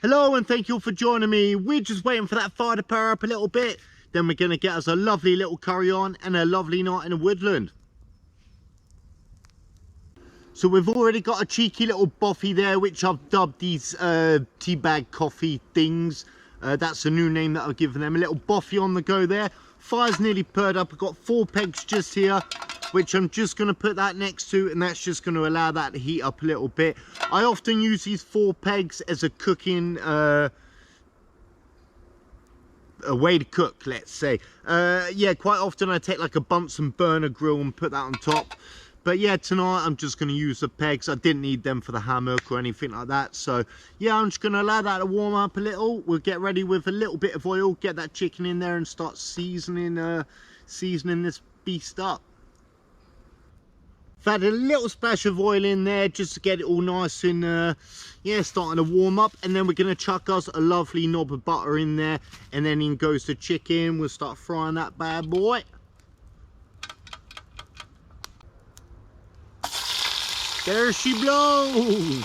Hello and thank you all for joining me. We're just waiting for that fire to power up a little bit. Then we're going to get us a lovely little curry on and a lovely night in the woodland. So we've already got a cheeky little boffy there, which I've dubbed these tea bag coffee things. That's a new name that I've given them. A little boffy on the go there. Fire's nearly purred up. I've got 4 pegs just here, which I'm just going to put that next to, and that's just going to allow that to heat up a little bit. I often use these 4 pegs as a cooking a way to cook, let's say. Yeah, quite often I take like a Bunsen burner grill and put that on top. But yeah, tonight I'm just going to use the pegs. I didn't need them for the hammock or anything like that. So yeah, I'm just going to allow that to warm up a little. We'll get ready with a little bit of oil, get that chicken in there and start seasoning this beast up. I've had a little splash of oil in there just to get it all nice and yeah, starting to warm up. And then we're going to chuck us a lovely knob of butter in there, and then in goes the chicken. We'll start frying that bad boy. There she blows.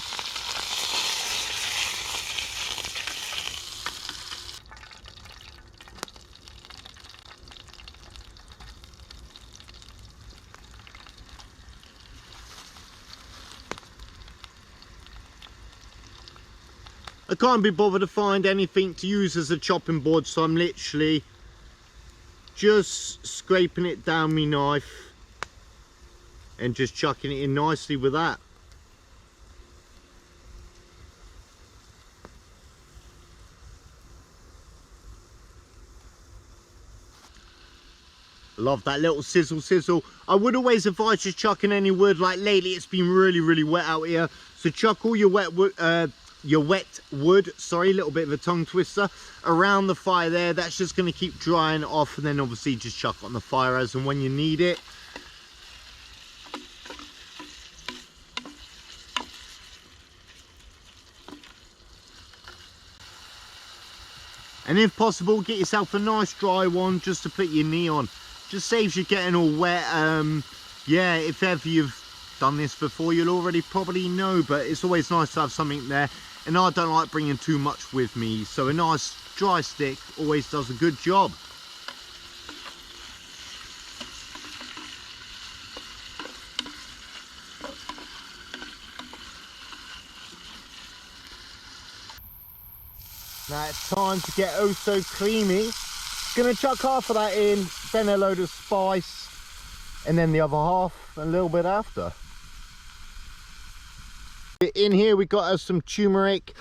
I can't be bothered to find anything to use as a chopping board, so I'm literally just scraping it down my knife and just chucking it in nicely with that. Love that little sizzle. I would always advise just chucking any wood. Like lately it's been really wet out here, so chuck all your wet wood, sorry, a little bit of a tongue twister, around the fire there. That's just going to keep drying off, and then obviously just chuck it on the fire as and when you need it. And if possible, get yourself a nice dry one just to put your knee on. Just saves you getting all wet. Yeah, if ever you've done this before, you'll already probably know, but it's always nice to have something there. And I don't like bringing too much with me, so a nice dry stick always does a good job. Now it's time to get oh so creamy. Gonna chuck half of that in, then a load of spice, and then the other half a little bit after. In here we got us some turmeric,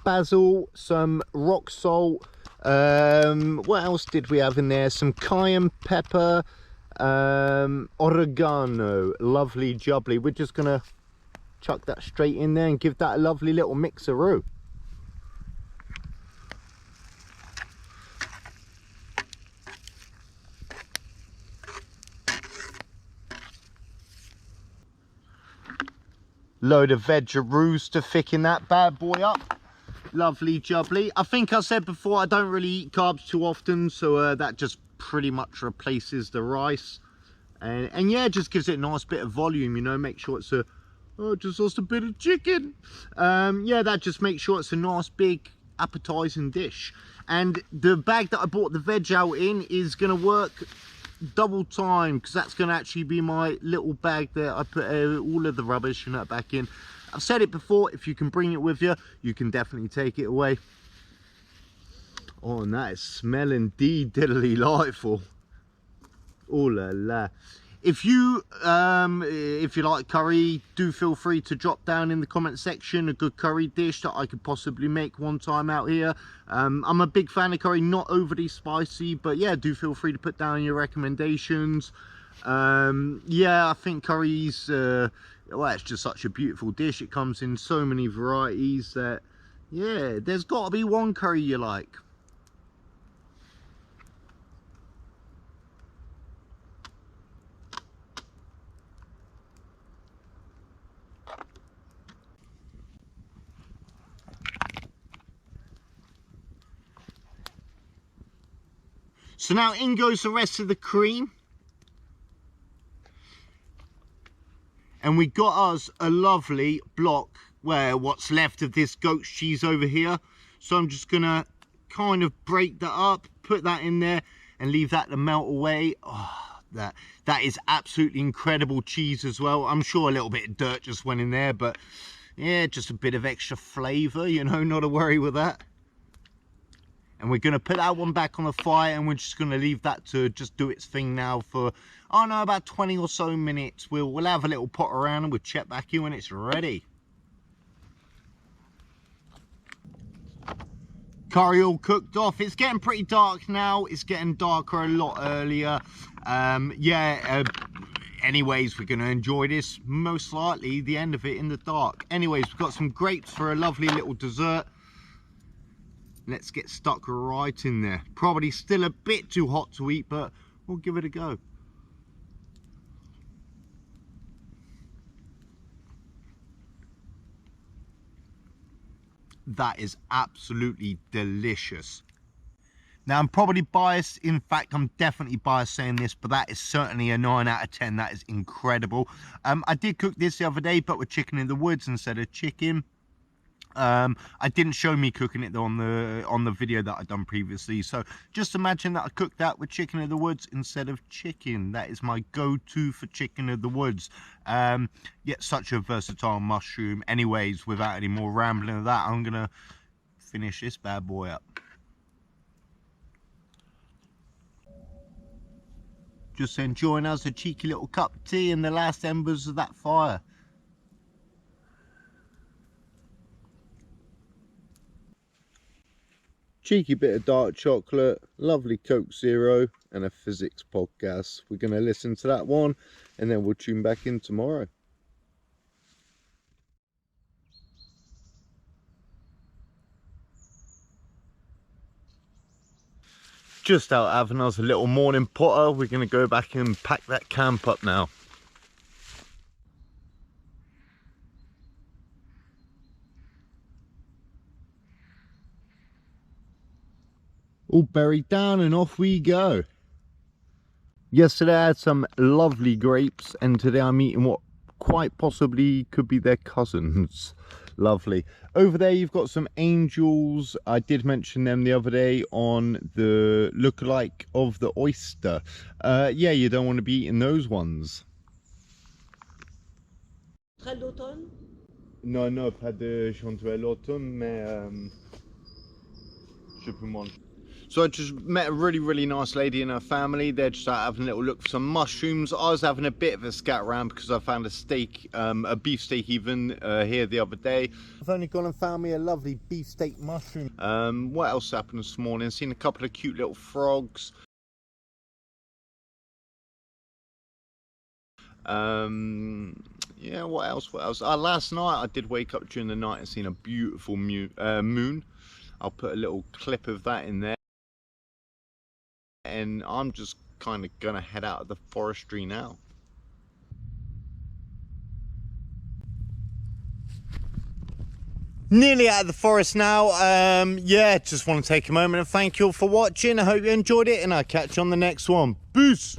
basil, some rock salt. What else did we have in there? Some cayenne pepper, oregano, lovely jubbly. We're just gonna chuck that straight in there and give that a lovely little mixeroo. Load of vegetables to thicken that bad boy up. Lovely jubbly. I think I said before I don't really eat carbs too often, so that just pretty much replaces the rice. And yeah, just gives it a nice bit of volume, you know. Make sure it's just a bit of chicken. Yeah, that just makes sure it's a nice big appetizing dish. And the bag that I bought the veg out in is going to work double time, because that's going to actually be my little bag that I put all of the rubbish and that back in. I've said it before, if you can bring it with you, you can definitely take it away. Oh, and that is smelling diddly delightful. Oh la la. If you like curry, do feel free to drop down in the comment section a good curry dish that I could possibly make one time out here. I'm a big fan of curry, not overly spicy, but yeah, do feel free to put down your recommendations. Yeah, I think curry's well, it's just such a beautiful dish. It comes in so many varieties that yeah, there's got to be one curry you like. So now in goes the rest of the cream. And we got us a lovely block, where what's left of this goat's cheese over here. So I'm just gonna kind of break that up, put that in there and leave that to melt away. Oh, that is absolutely incredible cheese as well. I'm sure a little bit of dirt just went in there, but yeah, just a bit of extra flavor, you know, not a worry with that. And we're going to put that one back on the fire, and we're just going to leave that to just do its thing now for, oh no, about 20 or so minutes. We'll have a little pot around and we'll check back in when it's ready. Curry all cooked off. It's getting pretty dark now. It's getting darker a lot earlier. Anyways, we're going to enjoy this, most likely the end of it in the dark. Anyways, we've got some grapes for a lovely little dessert. Let's get stuck right in there. Probably still a bit too hot to eat, but we'll give it a go. That is absolutely delicious. Now, I'm probably biased. In fact, I'm definitely biased saying this, but that is certainly a 9 out of 10. That is incredible. I did cook this the other day, but with chicken in the woods instead of chicken. I didn't show me cooking it on the video that I've done previously, so just imagine that I cooked that with chicken of the woods instead of chicken. That is my go-to for chicken of the woods. Yet such a versatile mushroom. Anyways, without any more rambling of that, I'm gonna finish this bad boy up. Just enjoying us a cheeky little cup of tea in the last embers of that fire. Cheeky bit of dark chocolate, lovely Coke Zero, and a physics podcast. We're going to listen to that one, and then we'll tune back in tomorrow. Just out having us a little morning potter. We're going to go back and pack that camp up now. All buried down and off we go. Yesterday I had some lovely grapes, and today I'm eating what quite possibly could be their cousins. Lovely. Over there you've got some angels. I did mention them the other day on the lookalike of the oyster. Yeah, you don't want to be eating those ones. Non, pas de chanterelle l'automne, mais je peux manger. So I just met a really nice lady and her family. They're just out having a little look for some mushrooms. I was having a bit of a scat around because I found a steak, a beefsteak even, here the other day. I've only gone and found me a lovely beefsteak mushroom. What else happened this morning? Seen a couple of cute little frogs. Yeah, what else? Last night I did wake up during the night and seen a beautiful moon. I'll put a little clip of that in there. And I'm just kind of gonna head out of the forestry now. Nearly out of the forest now. Yeah, just want to take a moment and thank you all for watching. I hope you enjoyed it, and I'll catch you on the next one. Peace.